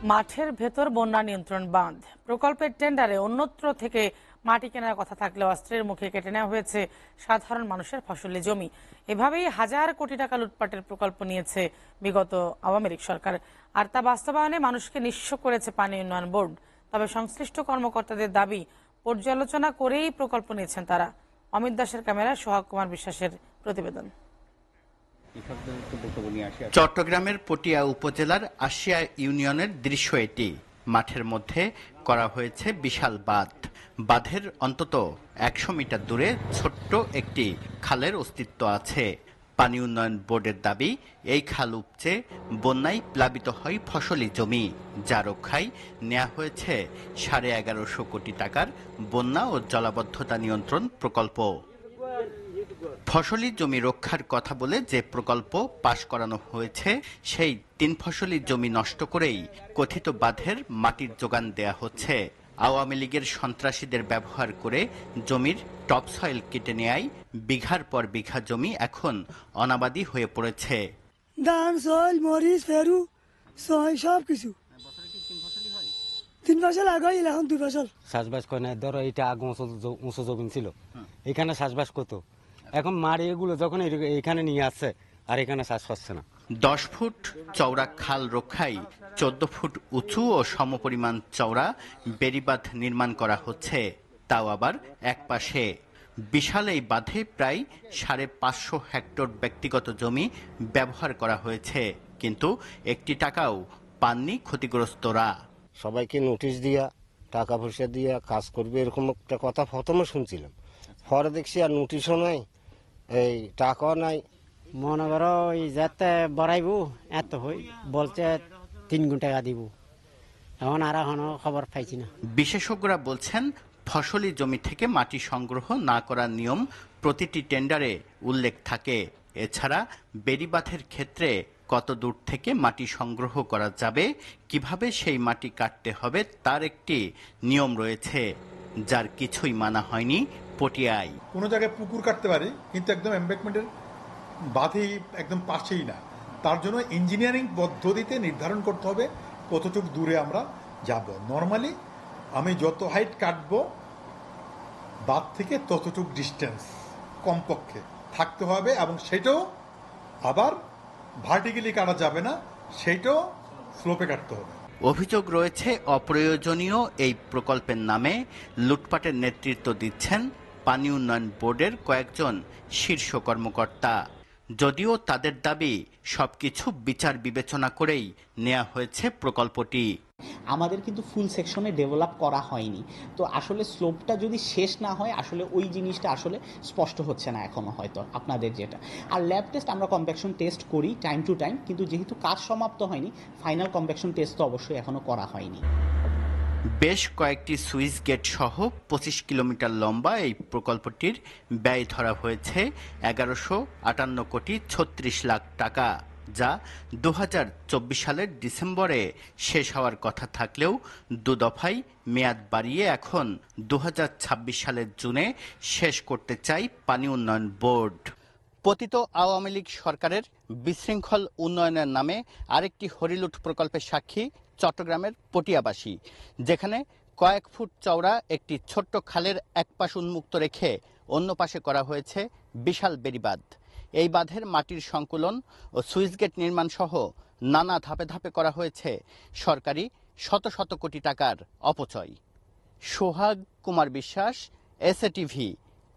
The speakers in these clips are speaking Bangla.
মাঠের ভেতর বন্যা নিয়ন্ত্রণ বাঁধ প্রকল্পের টেন্ডারে অন্যত্র থেকে মাটি কেনার কথা থাকলেও অস্ত্রের মুখে কেটে নেওয়া হয়েছে সাধারণ মানুষের ফসলি জমি। এভাবেই হাজার কোটি টাকা লুটপাটের প্রকল্প নিয়েছে বিগত আওয়ামী লীগ সরকার, আর তা বাস্তবায়নে মানুষকে নিঃস্ব করেছে পানি উন্নয়ন বোর্ড। তবে সংশ্লিষ্ট কর্মকর্তাদের দাবি, পর্যালোচনা করেই প্রকল্প নিয়েছেন তারা। অমিত দাসের ক্যামেরায় সোহাগ কুমার বিশ্বাসের প্রতিবেদন। চট্টগ্রামের পটিয়া উপজেলার আশিয়া ইউনিয়নের দৃশ্য এটি। মাঠের মধ্যে করা হয়েছে বিশাল বাঁধ। বাঁধের অন্তত 100 মিটার দূরে ছোট্ট একটি খালের অস্তিত্ব আছে। পানি উন্নয়ন বোর্ডের দাবি, এই খাল উপচে বন্যায় প্লাবিত হয় ফসলি জমি, যা রক্ষায় নেওয়া হয়েছে 1150 কোটি টাকার বন্যা ও জলাবদ্ধতা নিয়ন্ত্রণ প্রকল্প। ফসলি জমি রক্ষার কথা বলে যে প্রকল্প পাশ করানো হয়েছে, সেই 3 ফসলি জমি নষ্ট করেই কথিত বাঁধের মাটির যোগান দেয়া হচ্ছে। আওয়ামী লীগের সন্ত্রাসীদের ব্যবহার করে জমির টপসয়েল কেটে নেয়ায় বিঘার পর বিঘা জমি এখন অনাবাদি হয়ে পড়েছে। ধান, সল, মরিচ, ফেরু, সব কিছু 3 ফসল আগে, এখন 2 ফসল। চাষবাস করে না, ধরো এটা আগে উঁচু জমিন ছিল, এখানে চাষবাস করতো। এখন মাড়ি এগুলো যখন এখানে নিয়ে আসছে, আর এখানে চাষ হচ্ছে না। 10 ফুট চওড়া খাল রক্ষায় 14 ফুট উঁচু ও সমপরিমাণ চওড়া বেড়িবাঁধ নির্মাণ করা হচ্ছে, তাও আবার এক পাশে। বিশাল এই বাঁধে প্রায় 550 হেক্টর ব্যক্তিগত জমি ব্যবহার করা হয়েছে, কিন্তু 1 টাকাও পাননি ক্ষতিগ্রস্তরা। সবাইকে নোটিশ দিয়া, টাকা পয়সা দিয়া কাজ করবে, এরকম একটা কথা প্রথমে শুনছিলাম। পরে দেখছি আর নোটিশও নাই, এই টাকাও নাই। মনে করো ওই যাতে বড়াইব এত হই বলছে 3 গুণ টাকা দিব, এখন আর এখনো খবর পাইছি না। বিশেষজ্ঞরা বলছেন, ফসলি জমি থেকে মাটি সংগ্রহ না করার নিয়ম প্রতিটি টেন্ডারে উল্লেখ থাকে। এছাড়া বেড়িবাঁধের ক্ষেত্রে কত দূর থেকে মাটি সংগ্রহ করা যাবে, কিভাবে সেই মাটি কাটতে হবে তার একটি নিয়ম রয়েছে, যার কিছুই মানা হয়নি পটিয়ায়। কোনো জায়গায় পুকুর কাটতে পারে, কিন্তু একদম এমব্যাঙ্কমেন্টের বাঁধেই একদম পাশেই না। তার জন্য ইঞ্জিনিয়ারিং পদ্ধতিতে নির্ধারণ করতে হবে কতটুকু দূরে আমরা যাব। নর্মালি আমি যত হাইট কাটবো বাঁধ থেকে ততটুকু ডিস্টেন্স কমপক্ষে থাকতে হবে, এবং সেটাও আবার ভার্টিক্যালি কাটা যাবে না, সেটাও স্লোপে কাটতে হবে। অভিযোগ রয়েছে, অপ্রয়োজনীয় এই প্রকল্পের নামে লুটপাটের নেতৃত্ব দিচ্ছেন পানি উন্নয়ন বোর্ডের কয়েকজন শীর্ষ কর্মকর্তা। যদিও তাদের দাবি, সবকিছু বিচার বিবেচনা করেই নেওয়া হয়েছে প্রকল্পটি। আমাদের কিন্তু ফুল সেকশনে ডেভেলপ করা হয়নি, তো আসলে স্লোপটা যদি শেষ না হয়, আসলে ওই জিনিসটা আসলে স্পষ্ট হচ্ছে না এখনো হয়তো আপনাদের যেটা। আর ল্যাব টেস্ট আমরা কম্প্যাকশন টেস্ট করি টাইম টু টাইম, কিন্তু যেহেতু কাজ সমাপ্ত হয়নি, ফাইনাল কম্প্যাকশন টেস্ট তো অবশ্যই এখনো করা হয়নি। বেশ কয়েকটি সুইচ গেট সহ 25 কিলোমিটার লম্বা এই প্রকল্পটির ব্যয় ধরা হয়েছে 1158 কোটি 36 লাখ টাকা, যা 2024 সালের ডিসেম্বরে শেষ হওয়ার কথা থাকলেও 2 দফায় মেয়াদ বাড়িয়ে এখন 2026 সালের জুনে শেষ করতে চায় পানি উন্নয়ন বোর্ড। পতিত আওয়ামী লীগ সরকারের বিশৃঙ্খল উন্নয়নের নামে আরেকটি হরিলুট প্রকল্পের সাক্ষী চট্টগ্রামের পটিয়াবাসী, যেখানে কয়েক ফুট চওড়া একটি ছোট্ট খালের এক পাশ উন্মুক্ত রেখে অন্য পাশে করা হয়েছে বিশাল বেড়িবাঁধ। এই বাঁধের মাটির সংকুলন ও সুইচ গেট নির্মাণ সহ নানা ধাপে ধাপে করা হয়েছে সরকারি শত শত কোটি টাকার অপচয়। সোহাগ কুমার বিশ্বাস, এসএ টিভি,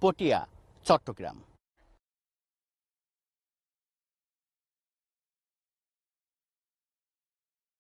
পটিয়া, চট্টগ্রাম।